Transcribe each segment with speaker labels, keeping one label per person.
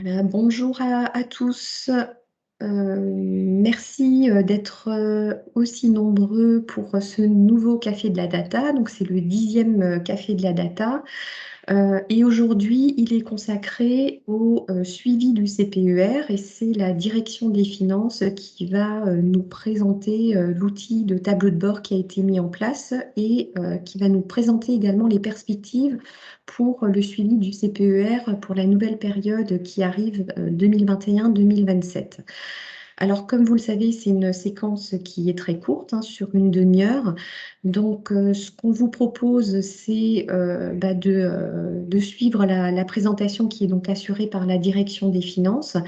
Speaker 1: Voilà, bonjour à tous. Merci d'être aussi nombreux pour ce nouveau Café de la Data. Donc, c'est le 10e Café de la Data. Et aujourd'hui, il est consacré au suivi du CPER et c'est la direction des finances qui va nous présenter l'outil de tableau de bord qui a été mis en place et qui va nous présenter également les perspectives pour le suivi du CPER pour la nouvelle période qui arrive 2021-2027. Alors, comme vous le savez, c'est une séquence qui est très courte, hein, sur une demi-heure. Donc, ce qu'on vous propose, c'est de suivre la présentation qui est donc assurée par la direction des finances.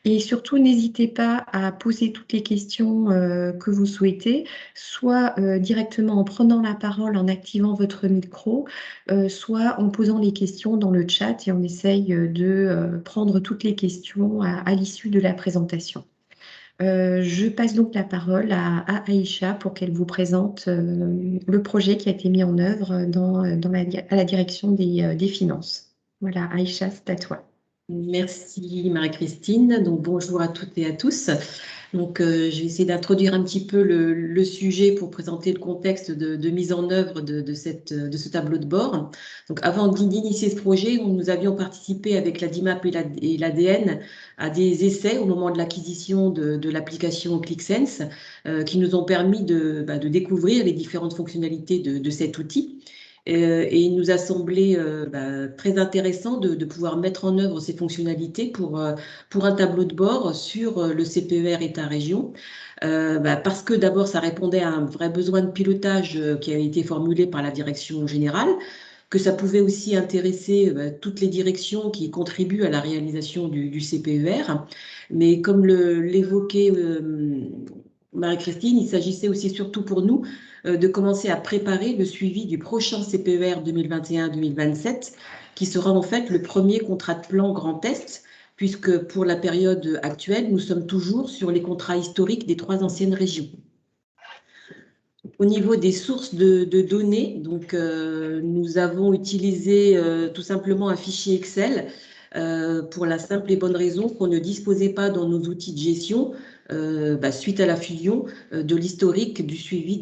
Speaker 1: Et surtout, n'hésitez pas à poser toutes les questions que vous souhaitez, soit directement en prenant la parole, en activant votre micro, soit en posant les questions dans le chat et on essaye de prendre toutes les questions à l'issue de la présentation. Je passe donc la parole à Aïcha pour qu'elle vous présente le projet qui a été mis en œuvre à la direction des finances. Voilà, Aïcha, c'est à toi.
Speaker 2: Merci Marie-Christine. Donc bonjour à toutes et à tous. Donc je vais essayer d'introduire un petit peu le sujet pour présenter le contexte de mise en œuvre de ce tableau de bord. Donc avant d'initier ce projet, nous avions participé avec la DIMAP et l'ADN à des essais au moment de l'acquisition de l'application ClickSense qui nous ont permis de découvrir les différentes fonctionnalités de cet outil. Et il nous a semblé très intéressant de pouvoir mettre en œuvre ces fonctionnalités pour un tableau de bord sur le CPER État-région. Parce que d'abord, ça répondait à un vrai besoin de pilotage qui avait été formulé par la direction générale, que ça pouvait aussi intéresser toutes les directions qui contribuent à la réalisation du CPER. Mais comme l'évoquait Marie-Christine, il s'agissait aussi surtout pour nous de commencer à préparer le suivi du prochain CPER 2021-2027, qui sera en fait le premier contrat de plan Grand Est, puisque pour la période actuelle, nous sommes toujours sur les contrats historiques des 3 anciennes régions. Au niveau des sources de données, donc, nous avons utilisé tout simplement un fichier Excel pour la simple et bonne raison qu'on ne disposait pas dans nos outils de gestion, suite à la fusion, de l'historique du suivi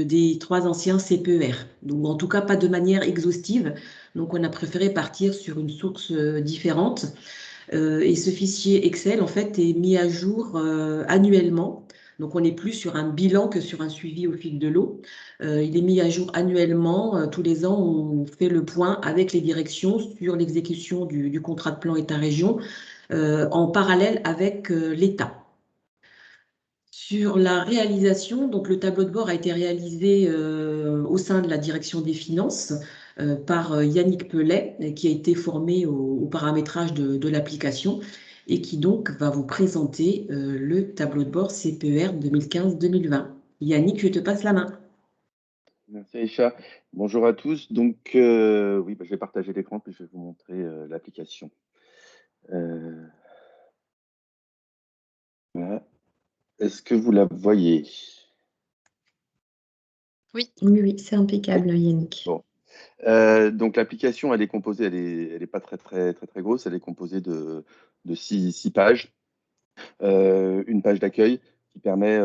Speaker 2: des 3 anciens CPER. Donc, en tout cas, pas de manière exhaustive. Donc, on a préféré partir sur une source différente. Et ce fichier Excel, en fait, est mis à jour annuellement. Donc, on n'est plus sur un bilan que sur un suivi au fil de l'eau. Il est mis à jour annuellement. Tous les ans, on fait le point avec les directions sur l'exécution du contrat de plan État-région en parallèle avec l'État. Sur la réalisation, donc le tableau de bord a été réalisé au sein de la direction des finances par Yannick Pellet, qui a été formé au paramétrage de l'application et qui donc va vous présenter le tableau de bord CPER 2015-2020. Yannick, je te passe la main.
Speaker 3: Merci Aïcha. Bonjour à tous. Donc oui, je vais partager l'écran puis je vais vous montrer l'application. Voilà. Est-ce que vous la voyez?
Speaker 1: Oui, oui, oui, c'est impeccable, Yannick.
Speaker 3: Bon. Donc l'application, elle est composée, elle est pas très grosse, elle est composée de 6 pages. Une page d'accueil qui permet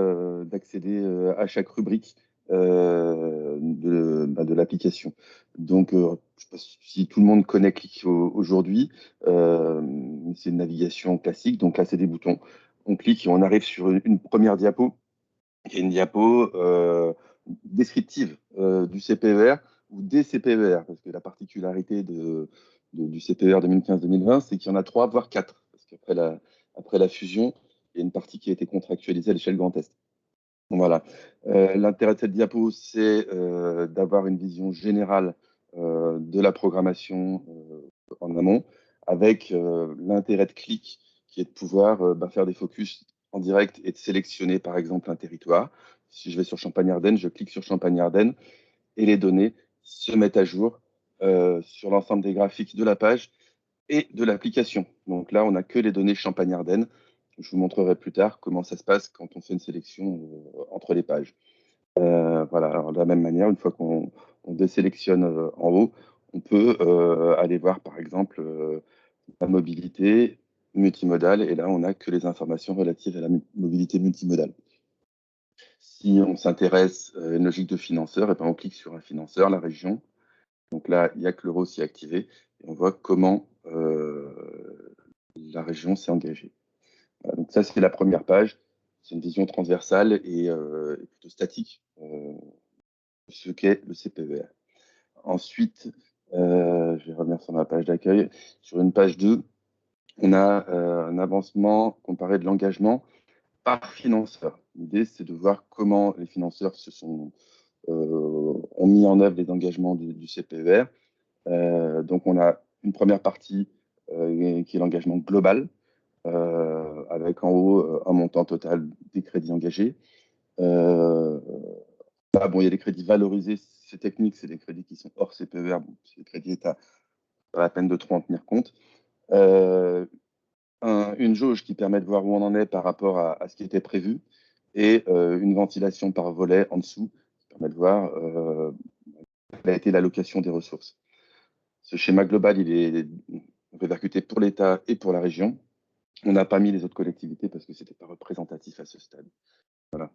Speaker 3: d'accéder à chaque rubrique de l'application. Donc, je ne sais pas si tout le monde connaît Click aujourd'hui. C'est une navigation classique. Donc là, c'est des boutons. On clique et on arrive sur une première diapo, qui est une diapo descriptive du CPER ou des CPER, parce que la particularité du CPER 2015-2020, c'est qu'il y en a 3, voire 4, parce qu'après la fusion, il y a une partie qui a été contractualisée à l'échelle Grand Est. Bon, voilà. L'intérêt de cette diapo, c'est d'avoir une vision générale de la programmation en amont, avec l'intérêt de Click, qui est de pouvoir faire des focus en direct et de sélectionner, par exemple, un territoire. Si je vais sur Champagne-Ardenne, je clique sur Champagne-Ardenne et les données se mettent à jour sur l'ensemble des graphiques de la page et de l'application. Donc là, on n'a que les données Champagne-Ardenne. Je vous montrerai plus tard comment ça se passe quand on fait une sélection entre les pages. Voilà, alors de la même manière, une fois qu'on désélectionne en haut, on peut aller voir par exemple la mobilité multimodale, et là, on n'a que les informations relatives à la mobilité multimodale. Si on s'intéresse à une logique de financeur, et ben on clique sur un financeur, la région. Donc là, il n'y a que l'euro s'y est activé, et on voit comment la région s'est engagée. Voilà, donc ça, c'est la première page. C'est une vision transversale et plutôt statique de ce qu'est le CPER. Ensuite, je vais revenir sur ma page d'accueil. Sur une page 2, on a un avancement comparé de l'engagement par financeur. L'idée, c'est de voir comment les financeurs ont mis en œuvre les engagements du CPER. Donc, on a une première partie qui est l'engagement global, avec en haut un montant total des crédits engagés. Là, bon, il y a des crédits valorisés, c'est technique, c'est des crédits qui sont hors CPER, bon, c'est des crédits État, pas la peine de trop en tenir compte. Une jauge qui permet de voir où on en est par rapport à ce qui était prévu, et une ventilation par volet en dessous qui permet de voir quelle a été l'allocation des ressources. Ce schéma global, il est répercuté pour l'État et pour la région. On n'a pas mis les autres collectivités parce que ce n'était pas représentatif à ce stade. Voilà.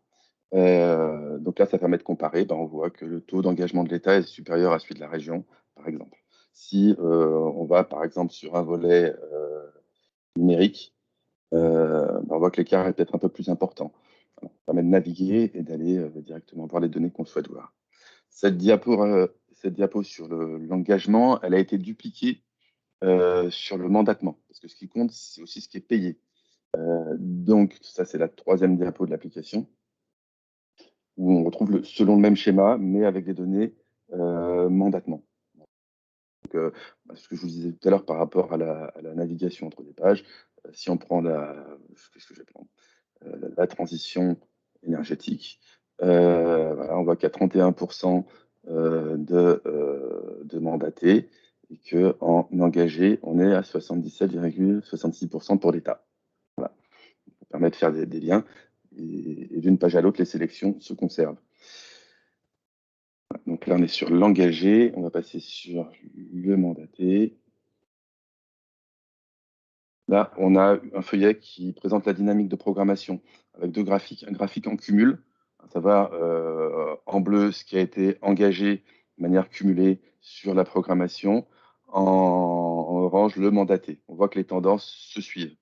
Speaker 3: Donc là, ça permet de comparer. Ben, on voit que le taux d'engagement de l'État est supérieur à celui de la région, par exemple. Si on va, par exemple, sur un volet numérique, ben, on voit que l'écart est peut-être un peu plus important. Alors, ça permet de naviguer et d'aller directement voir les données qu'on souhaite voir. Cette diapo sur l'engagement, elle a été dupliquée sur le mandatement, parce que ce qui compte, c'est aussi ce qui est payé. Donc, ça, c'est la troisième diapo de l'application, où on retrouve selon le même schéma, mais avec des données mandatement. Donc, ce que je vous disais tout à l'heure par rapport à la navigation entre les pages, si on prend qu'est-ce que je vais prendre la transition énergétique, voilà, on voit qu'il y a 31% de mandatés, et qu'en engagé, on est à 77,66% pour l'État. Voilà. Ça permet de faire des liens, et d'une page à l'autre, les sélections se conservent. Donc là, on est sur l'engagé, on va passer sur le mandaté. Là, on a un feuillet qui présente la dynamique de programmation avec deux graphiques. Un graphique en cumul, ça va en bleu ce qui a été engagé de manière cumulée sur la programmation, en orange le mandaté. On voit que les tendances se suivent.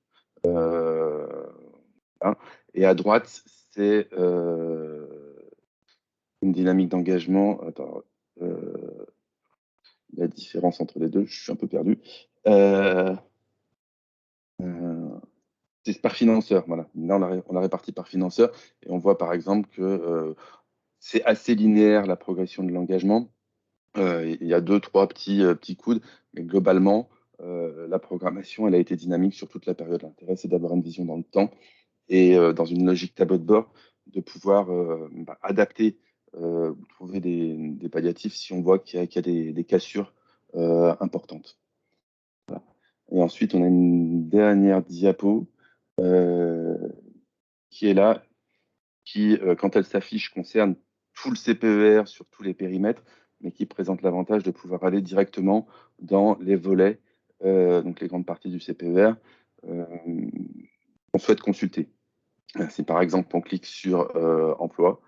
Speaker 3: Hein. Et à droite, c'est une dynamique d'engagement. Attends, la différence entre les deux, je suis un peu perdu. C'est par financeur, voilà. Là, on l'a réparti par financeur, et on voit par exemple que c'est assez linéaire la progression de l'engagement. Il y a 2-3 petits coudes, mais globalement, la programmation, elle a été dynamique sur toute la période. L'intérêt, c'est d'avoir une vision dans le temps, et dans une logique tableau de bord, de pouvoir adapter, trouver des palliatifs si on voit qu'il y a des cassures importantes. Voilà. Et ensuite, on a une dernière diapo qui est là, qui, quand elle s'affiche, concerne tout le CPER sur tous les périmètres, mais qui présente l'avantage de pouvoir aller directement dans les volets, donc les grandes parties du CPER, qu'on souhaite consulter. Si par exemple on clique sur emploi,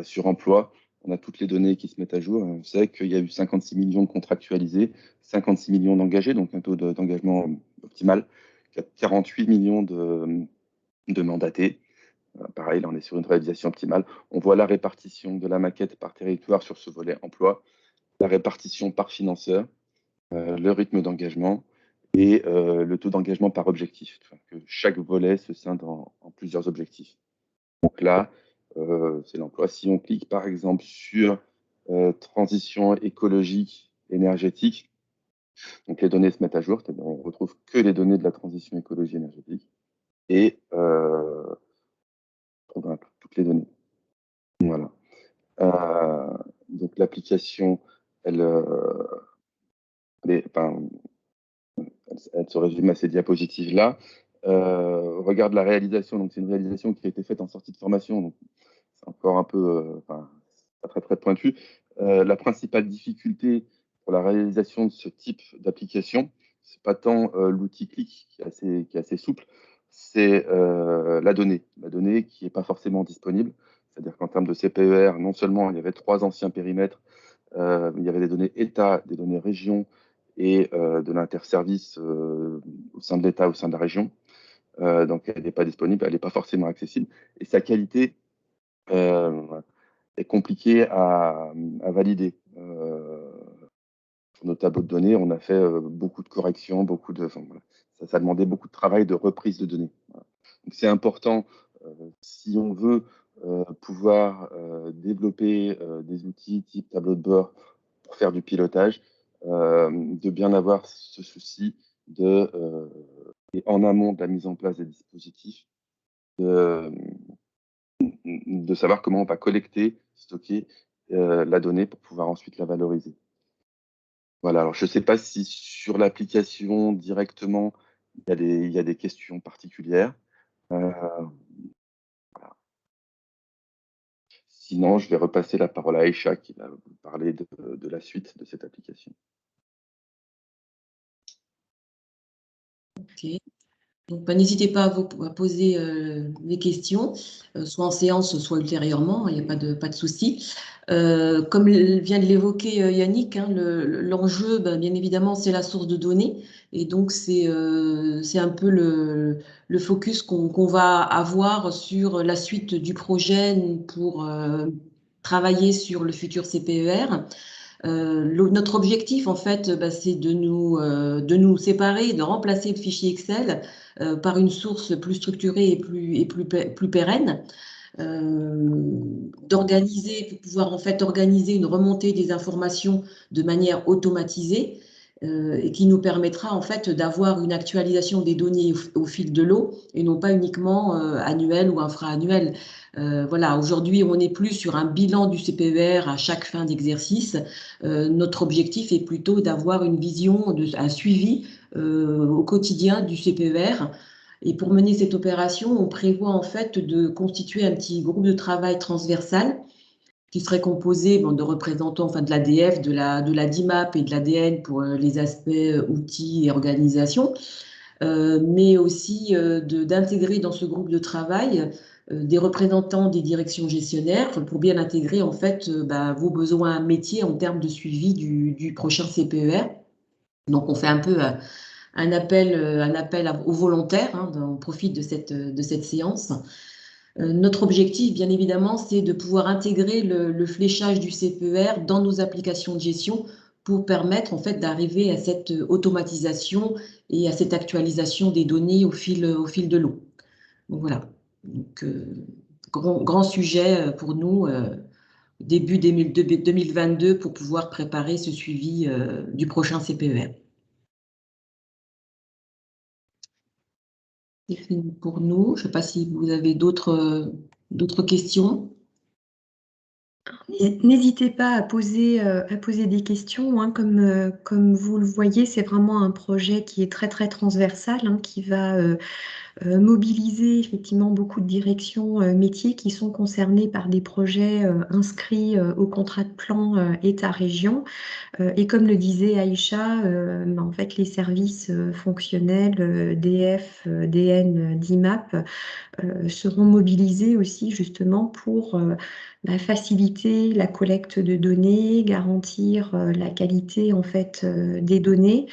Speaker 3: sur emploi, on a toutes les données qui se mettent à jour. On sait qu'il y a eu 56 millions de contractualisés, 56 millions d'engagés, donc un taux d'engagement optimal, 48 millions de mandatés. Pareil, là, on est sur une réalisation optimale. On voit la répartition de la maquette par territoire sur ce volet emploi, la répartition par financeur, le rythme d'engagement et le taux d'engagement par objectif. Que chaque volet se scinde en plusieurs objectifs. Donc là, c'est l'emploi. Si on clique par exemple sur transition écologique, énergétique, donc les données se mettent à jour, c'est-à-dire on retrouve que les données de la transition écologique énergétique, et on a toutes les données. Voilà. Donc l'application, elle se résume à ces diapositives-là. Regarde la réalisation, donc c'est une réalisation qui a été faite en sortie de formation, donc c'est encore un peu, pas très très pointu. La principale difficulté pour la réalisation de ce type d'application, c'est pas tant l'outil clic qui est assez souple, c'est la donnée qui n'est pas forcément disponible. C'est-à-dire qu'en termes de CPER, non seulement il y avait 3 anciens périmètres, il y avait des données État, des données région et de l'interservice au sein de l'État, au sein de la région. Donc elle n'est pas disponible, elle n'est pas forcément accessible. Et sa qualité est compliquée à valider. Sur nos tableaux de données, on a fait beaucoup de corrections, voilà. Ça a demandé beaucoup de travail de reprise de données. Voilà. Donc c'est important, si on veut pouvoir développer des outils type tableau de bord pour faire du pilotage, de bien avoir ce souci et en amont de la mise en place des dispositifs, de savoir comment on va collecter, stocker la donnée pour pouvoir ensuite la valoriser. Voilà, alors je ne sais pas si sur l'application directement, il y a des questions particulières. Voilà. Sinon, je vais repasser la parole à Aïcha qui va vous parler de la suite de cette application.
Speaker 2: Ok. Donc, n'hésitez pas à poser les questions, soit en séance, soit ultérieurement, il n'y a pas de souci. Comme vient de l'évoquer Yannick, hein, l'enjeu, bien évidemment, c'est la source de données. Et donc, c'est un peu le focus qu'on va avoir sur la suite du projet pour travailler sur le futur CPER. Notre objectif, en fait, c'est de nous séparer, de remplacer le fichier Excel par une source plus structurée et plus pérenne, pour pouvoir en fait organiser une remontée des informations de manière automatisée et qui nous permettra en fait d'avoir une actualisation des données au fil de l'eau et non pas uniquement annuelle ou infra-annuelle. Voilà, aujourd'hui, on n'est plus sur un bilan du CPER à chaque fin d'exercice. Notre objectif est plutôt d'avoir une vision, un suivi au quotidien du CPER. Et pour mener cette opération, on prévoit en fait de constituer un petit groupe de travail transversal qui serait composé de représentants enfin, de l'ADF, de la DIMAP et de l'ADN pour les aspects outils et organisation, mais aussi d'intégrer dans ce groupe de travail des représentants des directions gestionnaires pour bien intégrer en fait vos besoins métiers en termes de suivi du prochain CPER. Donc on fait un peu un appel aux volontaires, hein, on profite de cette séance. Notre objectif, bien évidemment, c'est de pouvoir intégrer le fléchage du CPER dans nos applications de gestion pour permettre en fait d'arriver à cette automatisation et à cette actualisation des données au fil de l'eau. Donc voilà. Donc, grand sujet pour nous, début 2022, pour pouvoir préparer ce suivi du prochain CPER. C'est fini pour nous. Je ne sais pas si vous avez d'autres questions.
Speaker 1: N'hésitez pas à poser des questions, hein. Comme vous le voyez, c'est vraiment un projet qui est très très transversal, hein, qui va mobiliser effectivement beaucoup de directions métiers qui sont concernées par des projets inscrits au contrat de plan État-région. Et comme le disait Aïcha, en fait, les services fonctionnels DF, DN, DIMAP seront mobilisés aussi justement pour faciliter la collecte de données, garantir la qualité en fait des données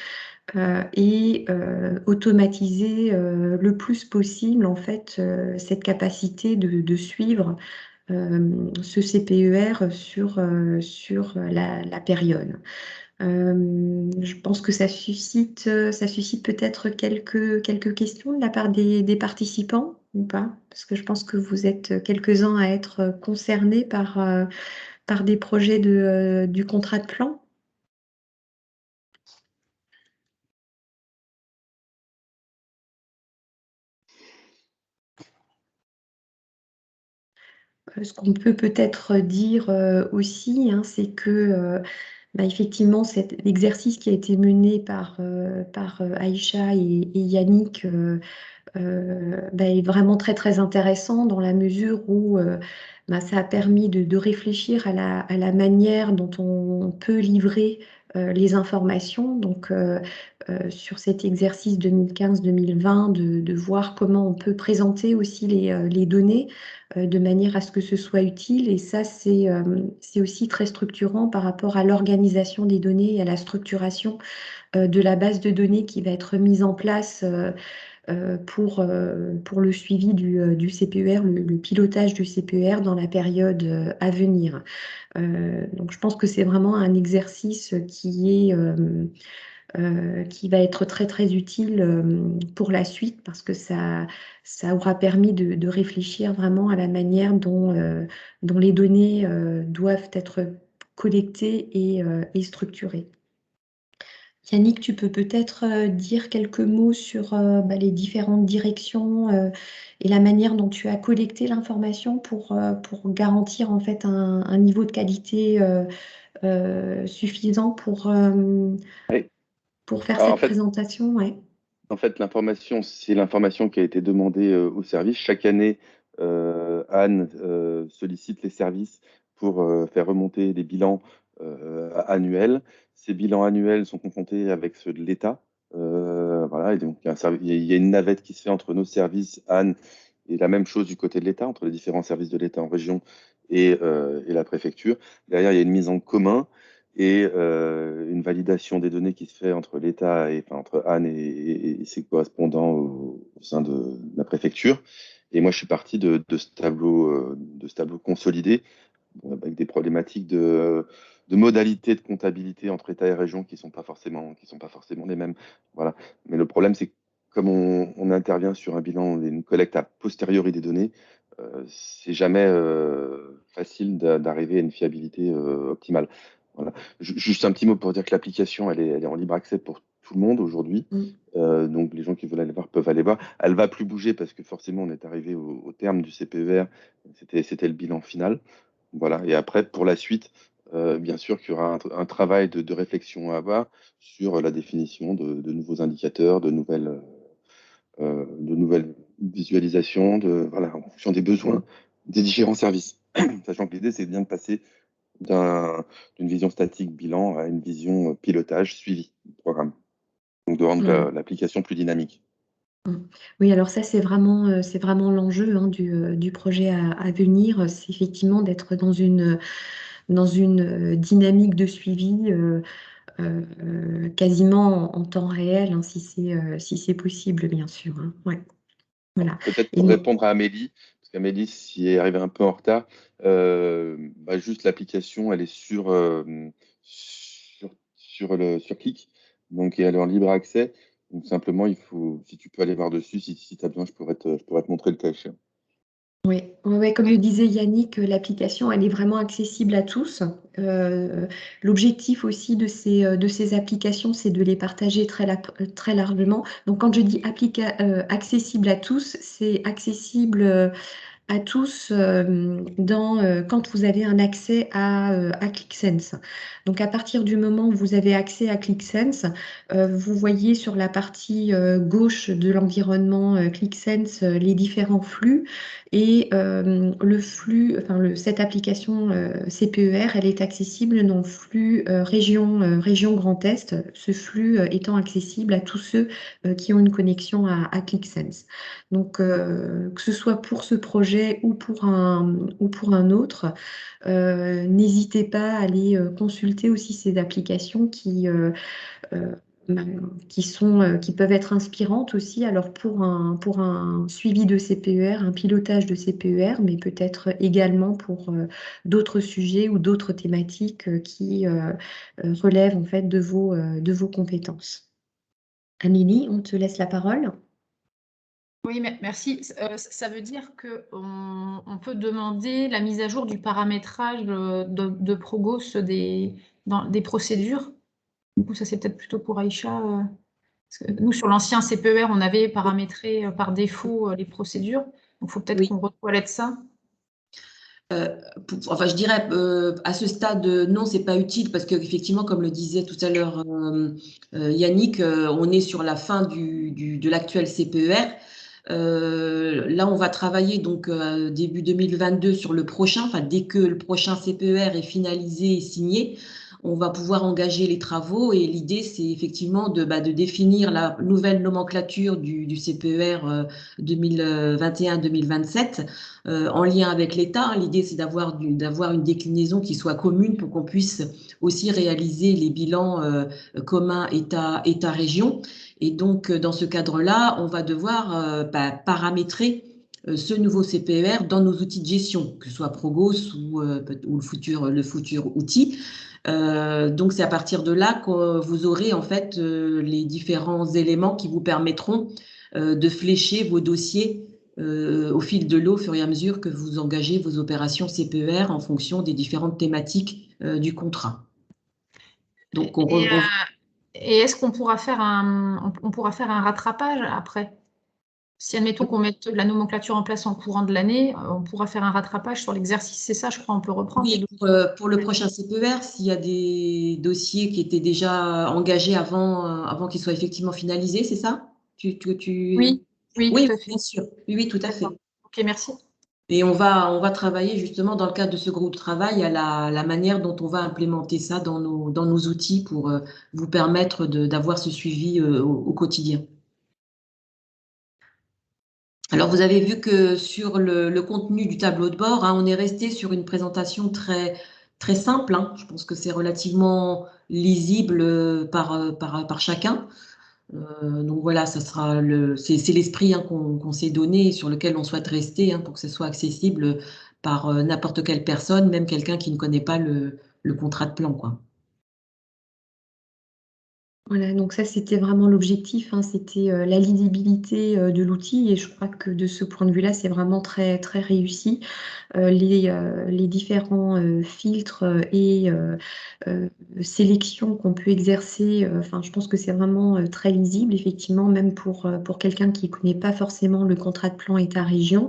Speaker 1: et automatiser le plus possible en fait cette capacité de suivre ce CPER sur la période. Je pense que ça suscite peut-être quelques questions de la part des participants ou pas? Parce que je pense que vous êtes quelques-uns à être concernés par des projets du contrat de plan. Ce qu'on peut peut-être dire aussi, hein, c'est que effectivement, cet exercice qui a été mené par Aïcha et Yannick est vraiment très très intéressant dans la mesure où ça a permis de réfléchir à la manière dont on peut livrer les informations. Donc, sur cet exercice 2015-2020, de voir comment on peut présenter aussi les données de manière à ce que ce soit utile. Et ça, c'est aussi très structurant par rapport à l'organisation des données et à la structuration de la base de données qui va être mise en place pour le suivi du CPER, le pilotage du CPER dans la période à venir. Donc, je pense que c'est vraiment un exercice qui va être très très utile pour la suite parce que ça aura permis de réfléchir vraiment à la manière dont les données doivent être collectées et structurées. Yannick, tu peux peut-être dire quelques mots sur les différentes directions et la manière dont tu as collecté l'information pour garantir en fait un niveau de qualité suffisant
Speaker 3: Oui.
Speaker 1: pour faire
Speaker 3: Alors,
Speaker 1: cette présentation. Ouais.
Speaker 3: en fait, l'information, c'est l'information qui a été demandée au service. Chaque année, Anne sollicite les services pour faire remonter des bilans annuels. Ces bilans annuels sont confrontés avec ceux de l'État. Voilà, et donc il y a une navette qui se fait entre nos services, Anne, et la même chose du côté de l'État, entre les différents services de l'État en région et la préfecture. Derrière, il y a une mise en commun et une validation des données qui se fait entre l'État et entre Anne et ses correspondants au sein de la préfecture. Et moi, je suis parti de ce tableau consolidé avec des problématiques de modalités de comptabilité entre État et région qui sont pas forcément les mêmes. Voilà. Mais le problème, c'est que comme on intervient sur un bilan et une collecte a posteriori des données, c'est jamais facile d'arriver à une fiabilité optimale. Voilà. Juste un petit mot pour dire que l'application, elle est en libre accès pour tout le monde aujourd'hui. Donc les gens qui veulent aller voir peuvent aller voir. Elle va plus bouger parce que forcément on est arrivé au terme du CPER. C'était le bilan final. Voilà. Et après, pour la suite, bien sûr qu'il y aura un travail de réflexion à avoir sur la définition de nouveaux indicateurs, de nouvelles visualisations, voilà, en fonction des besoins des différents services. Sachant que l'idée, c'est bien de passer d'une vision statique bilan à une vision pilotage suivi du programme. Donc de rendre l'application plus dynamique.
Speaker 1: Oui, alors ça, c'est vraiment l'enjeu du projet à venir. C'est effectivement d'être dans une dynamique de suivi quasiment en temps réel, hein, si c'est possible, bien sûr. Hein. Ouais. Voilà.
Speaker 3: Peut-être
Speaker 1: Et
Speaker 3: pour répondre à Amélie, parce qu'Amélie s'y est arrivée un peu en retard, juste l'application, elle est sur Click, donc elle est en libre accès. Donc simplement, il faut, si tu peux aller voir dessus, si tu as besoin, je pourrais te montrer le cas échéant.
Speaker 1: Oui, comme le disait Yannick, l'application, elle est vraiment accessible à tous. L'objectif aussi de ces applications, c'est de les partager très largement. Donc, quand je dis accessible à tous, c'est accessible à tous quand vous avez un accès à ClickSense. Donc à partir du moment où vous avez accès à ClickSense, vous voyez sur la partie gauche de l'environnement ClickSense les différents flux et le flux, cette application CPER, elle est accessible dans le flux région Grand Est, ce flux étant accessible à tous ceux qui ont une connexion à ClickSense. Donc, que ce soit pour ce projet ou pour un autre, n'hésitez pas à aller consulter aussi ces applications qui peuvent être inspirantes aussi. Alors, pour un suivi de CPER, un pilotage de CPER, mais peut-être également pour d'autres sujets ou d'autres thématiques qui relèvent en fait de vos compétences. Amélie, on te laisse la parole.
Speaker 4: Oui, merci. Ça veut dire qu'on peut demander la mise à jour du paramétrage de Progos des procédures. Du coup, ça c'est peut-être plutôt pour Aïcha. Parce que nous, sur l'ancien CPER, on avait paramétré par défaut les procédures. Donc, il faut peut-être qu'on retoilette ça.
Speaker 2: Je dirais à ce stade, non, c'est pas utile parce qu'effectivement, comme le disait tout à l'heure Yannick, on est sur la fin de l'actuel CPER. Là, on va travailler donc début 2022 sur le prochain, dès que le prochain CPER est finalisé et signé, on va pouvoir engager les travaux et l'idée, c'est effectivement de définir la nouvelle nomenclature du CPER 2021-2027 en lien avec l'État. L'idée, c'est d'avoir une déclinaison qui soit commune pour qu'on puisse aussi réaliser les bilans communs État-région. Et donc, dans ce cadre-là, on va devoir paramétrer ce nouveau CPER dans nos outils de gestion, que ce soit Progos ou le futur outil. Donc, c'est à partir de là que vous aurez en fait les différents éléments qui vous permettront de flécher vos dossiers au fil de l'eau, au fur et à mesure que vous engagez vos opérations CPER en fonction des différentes thématiques du contrat. Donc,
Speaker 4: et est-ce qu'on pourra faire on pourra faire un rattrapage après? Si admettons qu'on mette la nomenclature en place en courant de l'année, on pourra faire un rattrapage sur l'exercice, c'est ça, je crois, on peut reprendre.
Speaker 2: Oui, pour le prochain CPER, s'il y a des dossiers qui étaient déjà engagés avant qu'ils soient effectivement finalisés, c'est ça?
Speaker 4: Oui,
Speaker 2: Oui,
Speaker 4: tout à fait.
Speaker 2: bien sûr. Oui, tout à fait.
Speaker 4: Ok, merci.
Speaker 2: Et on va travailler justement dans le cadre de ce groupe de travail à la manière dont on va implémenter ça dans nos outils pour vous permettre d'avoir ce suivi au quotidien. Alors, vous avez vu que sur le contenu du tableau de bord, on est resté sur une présentation très, très simple. Je pense que c'est relativement lisible par chacun. Donc voilà, ça sera c'est l'esprit qu'on s'est donné et sur lequel on souhaite rester pour que ce soit accessible par n'importe quelle personne, même quelqu'un qui ne connaît pas le contrat de plan, quoi.
Speaker 1: Voilà, donc ça, c'était vraiment l'objectif, c'était la lisibilité de l'outil et je crois que de ce point de vue-là, c'est vraiment très, très réussi. Les différents filtres et sélections qu'on peut exercer, je pense que c'est vraiment très lisible, effectivement, même pour quelqu'un qui ne connaît pas forcément le contrat de plan État-région.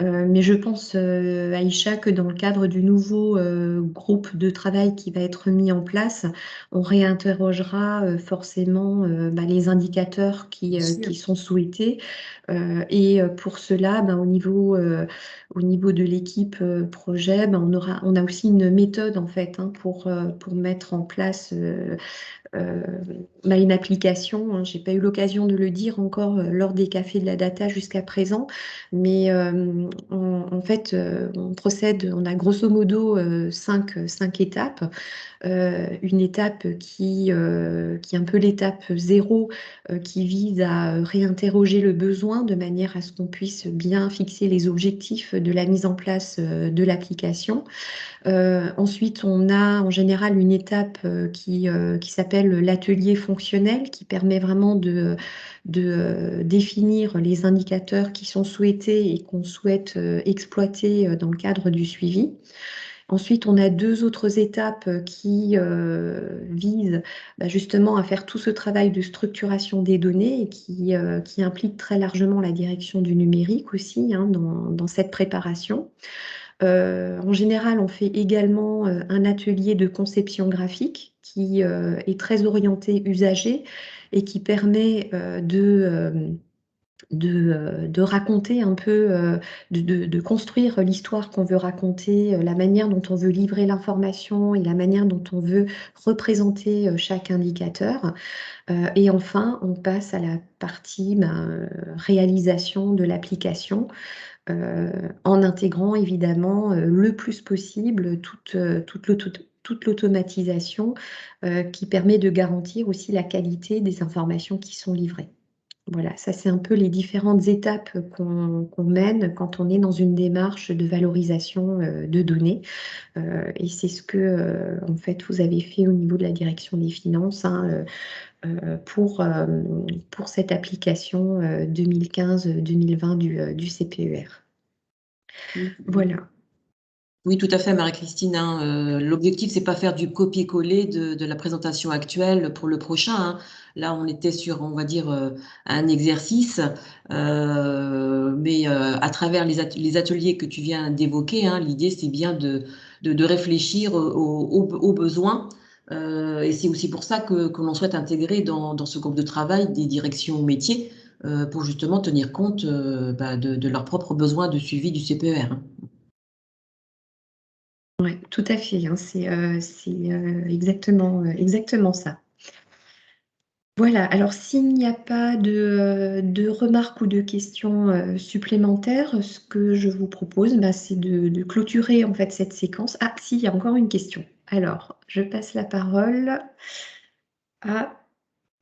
Speaker 1: Mais je pense, Aïcha, que dans le cadre du nouveau groupe de travail qui va être mis en place, on réinterrogera forcément les indicateurs qui sont souhaités. Et pour cela, au niveau de l'équipe projet, on a aussi une méthode en fait pour mettre en place une application. Je n'ai pas eu l'occasion de le dire encore lors des cafés de la data jusqu'à présent, mais en fait, on a grosso modo cinq étapes. Une étape qui est un peu l'étape 0, qui vise à réinterroger le besoin de manière à ce qu'on puisse bien fixer les objectifs de la mise en place de l'application. Ensuite, on a en général une étape qui s'appelle l'atelier fonctionnel, qui permet vraiment de définir les indicateurs qui sont souhaités et qu'on souhaite exploiter dans le cadre du suivi. Ensuite, on a 2 autres étapes qui visent justement à faire tout ce travail de structuration des données et qui implique très largement la direction du numérique aussi dans cette préparation. En général, on fait également un atelier de conception graphique qui est très orienté usager et qui permet de raconter un peu, de construire l'histoire qu'on veut raconter, la manière dont on veut livrer l'information et la manière dont on veut représenter chaque indicateur. Et enfin, on passe à la partie réalisation de l'application. En intégrant évidemment le plus possible toute l'automatisation qui permet de garantir aussi la qualité des informations qui sont livrées. Voilà, ça c'est un peu les différentes étapes qu'on mène quand on est dans une démarche de valorisation de données. Et c'est ce que en fait vous avez fait au niveau de la direction des finances pour cette application 2015-2020 du CPER. Voilà.
Speaker 2: Oui, tout à fait, Marie-Christine. L'objectif, c'est pas faire du copier-coller de la présentation actuelle pour le prochain. Là, on était sur, on va dire, un exercice, mais à travers les ateliers que tu viens d'évoquer, l'idée, c'est bien de réfléchir aux besoins. Et c'est aussi pour ça que l'on souhaite intégrer dans ce groupe de travail des directions métiers pour justement tenir compte de leurs propres besoins de suivi du CPER.
Speaker 1: Ouais, tout à fait, hein, c'est exactement ça. Voilà, alors s'il n'y a pas de remarques ou de questions supplémentaires, ce que je vous propose, bah, c'est de clôturer en fait cette séquence. Ah, si, il y a encore une question. Alors, je passe la parole à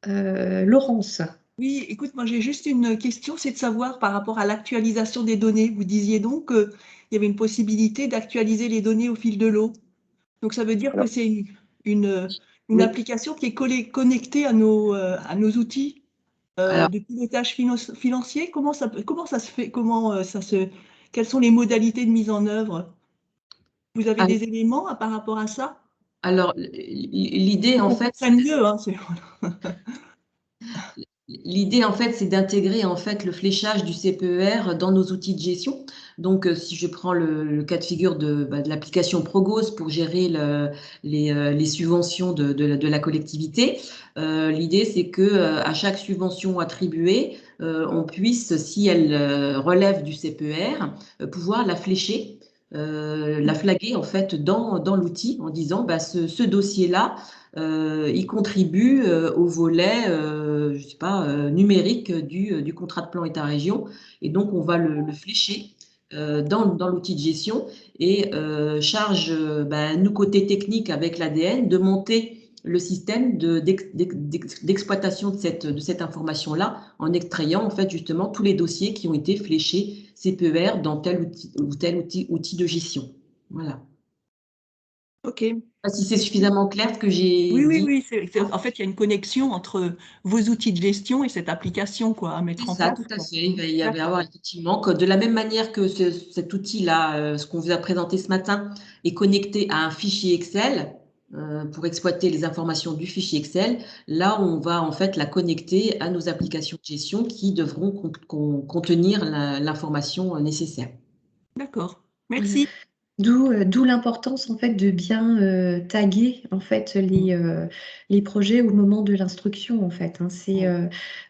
Speaker 1: Laurence.
Speaker 5: Oui, écoute, moi j'ai juste une question, c'est de savoir par rapport à l'actualisation des données. Vous disiez donc qu'il y avait une possibilité d'actualiser les données au fil de l'eau. Donc ça veut dire que
Speaker 3: Alors,
Speaker 5: c'est une
Speaker 2: Oui.
Speaker 5: application qui est connectée à nos outils
Speaker 2: Alors,
Speaker 5: de pilotage financier. Comment ça se fait? Quelles sont les modalités de mise en œuvre? Vous avez
Speaker 2: alors,
Speaker 5: des éléments par rapport à ça?
Speaker 2: l'idée,
Speaker 5: Pour
Speaker 2: en
Speaker 5: qu'on
Speaker 2: fait,
Speaker 5: comprenne mieux, hein,
Speaker 2: l'idée, en fait, c'est d'intégrer en fait le fléchage du CPER dans nos outils de gestion. Donc, si je prends le cas de figure de l'application Progos pour gérer les subventions de la collectivité, l'idée, c'est que à chaque subvention attribuée, on puisse, si elle relève du CPER, pouvoir la flécher, la flaguer en fait dans l'outil en disant ce dossier-là il contribue au volet, je sais pas, numérique du contrat de plan État-région. Et donc, on va le flécher dans l'outil de gestion et charge, nous, côté technique avec l'ADN, de monter le système d'exploitation de cette information-là en extrayant en fait justement tous les dossiers qui ont été fléchés CPER dans tel outil ou tel outil de gestion. Voilà.
Speaker 5: OK.
Speaker 2: Je sais pas si c'est suffisamment clair ce que j'ai
Speaker 5: Oui, oui,
Speaker 2: dit.
Speaker 5: oui. En fait, il y a une connexion entre vos outils de gestion et cette application quoi, à mettre
Speaker 2: C'est
Speaker 5: en
Speaker 2: ça,
Speaker 5: place,
Speaker 2: tout à
Speaker 5: quoi.
Speaker 2: fait. Il va y
Speaker 5: D'accord.
Speaker 2: avoir effectivement que de la même manière que cet outil-là, ce qu'on vous a présenté ce matin, est connecté à un fichier Excel pour exploiter les informations du fichier Excel. Là, on va en fait la connecter à nos applications de gestion qui devront contenir l'information nécessaire.
Speaker 5: D'accord.
Speaker 1: Voilà.
Speaker 5: Merci.
Speaker 1: D'où l'importance en fait de bien taguer en fait les projets au moment de l'instruction en fait, hein.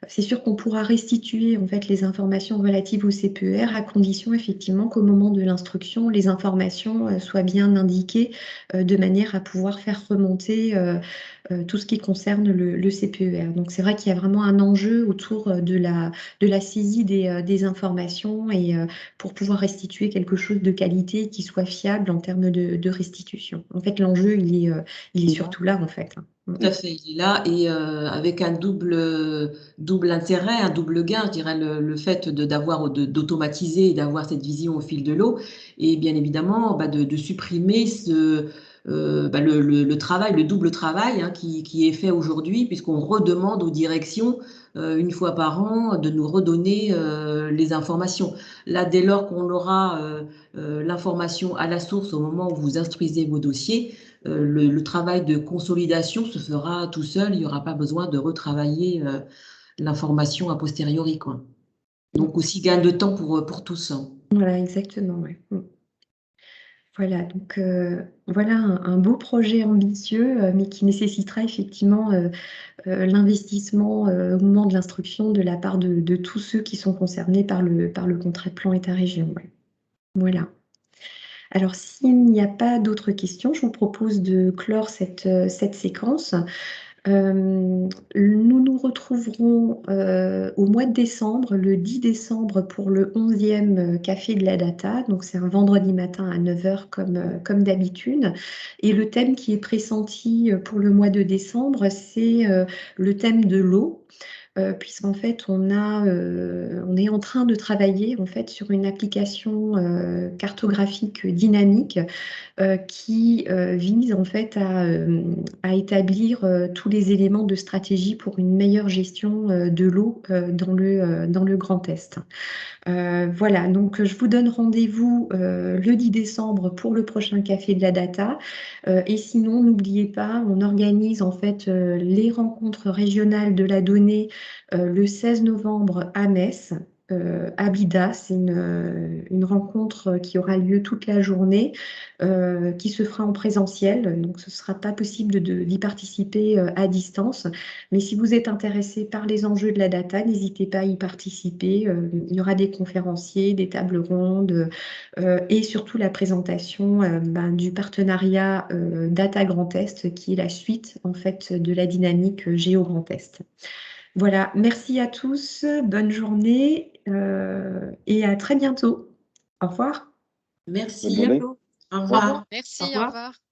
Speaker 1: C'est sûr qu'on pourra restituer en fait les informations relatives au CPER à condition effectivement qu'au moment de l'instruction les informations soient bien indiquées de manière à pouvoir faire remonter tout ce qui concerne le CPER. Donc c'est vrai qu'il y a vraiment un enjeu autour de la saisie des informations et pour pouvoir restituer quelque chose de qualité qui soit fiable en termes de restitution. En fait, l'enjeu, il est surtout là, en fait, hein.
Speaker 2: Tout à fait, il est là et avec un double intérêt, un double gain, je dirais, le fait d'automatiser et d'avoir cette vision au fil de l'eau et bien évidemment de supprimer le travail, le double travail hein, qui est fait aujourd'hui puisqu'on redemande aux directions une fois par an de nous redonner les informations. Là, dès lors qu'on aura l'information à la source au moment où vous instruisez vos dossiers, le travail de consolidation se fera tout seul, il n'y aura pas besoin de retravailler l'information a posteriori, quoi. Donc aussi gain de temps pour tous.
Speaker 1: Voilà, exactement, ouais. Voilà, donc voilà un beau projet ambitieux, mais qui nécessitera effectivement l'investissement au moment de l'instruction de la part de tous ceux qui sont concernés par le contrat de plan État-région. Ouais. Voilà. Alors, s'il n'y a pas d'autres questions, je vous propose de clore cette séquence. Nous nous retrouverons au mois de décembre, le 10 décembre, pour le 11e Café de la Data. Donc, c'est un vendredi matin à 9 h comme d'habitude. Et le thème qui est pressenti pour le mois de décembre, c'est le thème de l'eau. Puisqu'en fait, on est en train de travailler en fait sur une application cartographique dynamique qui vise en fait à établir tous les éléments de stratégie pour une meilleure gestion de l'eau dans le Grand Est. Voilà, donc je vous donne rendez-vous le 10 décembre pour le prochain Café de la Data. Et sinon, n'oubliez pas, on organise en fait les rencontres régionales de la donnée le 16 novembre à Metz. Abida. C'est une rencontre qui aura lieu toute la journée, qui se fera en présentiel. Donc, ce ne sera pas possible d'y participer à distance. Mais si vous êtes intéressé par les enjeux de la data, n'hésitez pas à y participer. Il y aura des conférenciers, des tables rondes et surtout la présentation du partenariat Data Grand Est, qui est la suite en fait de la dynamique Géo Grand Est. Voilà, merci à tous, bonne journée et à très bientôt. Au revoir.
Speaker 2: Merci.
Speaker 3: Bonne journée.
Speaker 2: Au
Speaker 5: Au
Speaker 2: revoir.
Speaker 5: revoir.
Speaker 6: Merci,
Speaker 5: Au
Speaker 6: au
Speaker 5: revoir.
Speaker 6: revoir.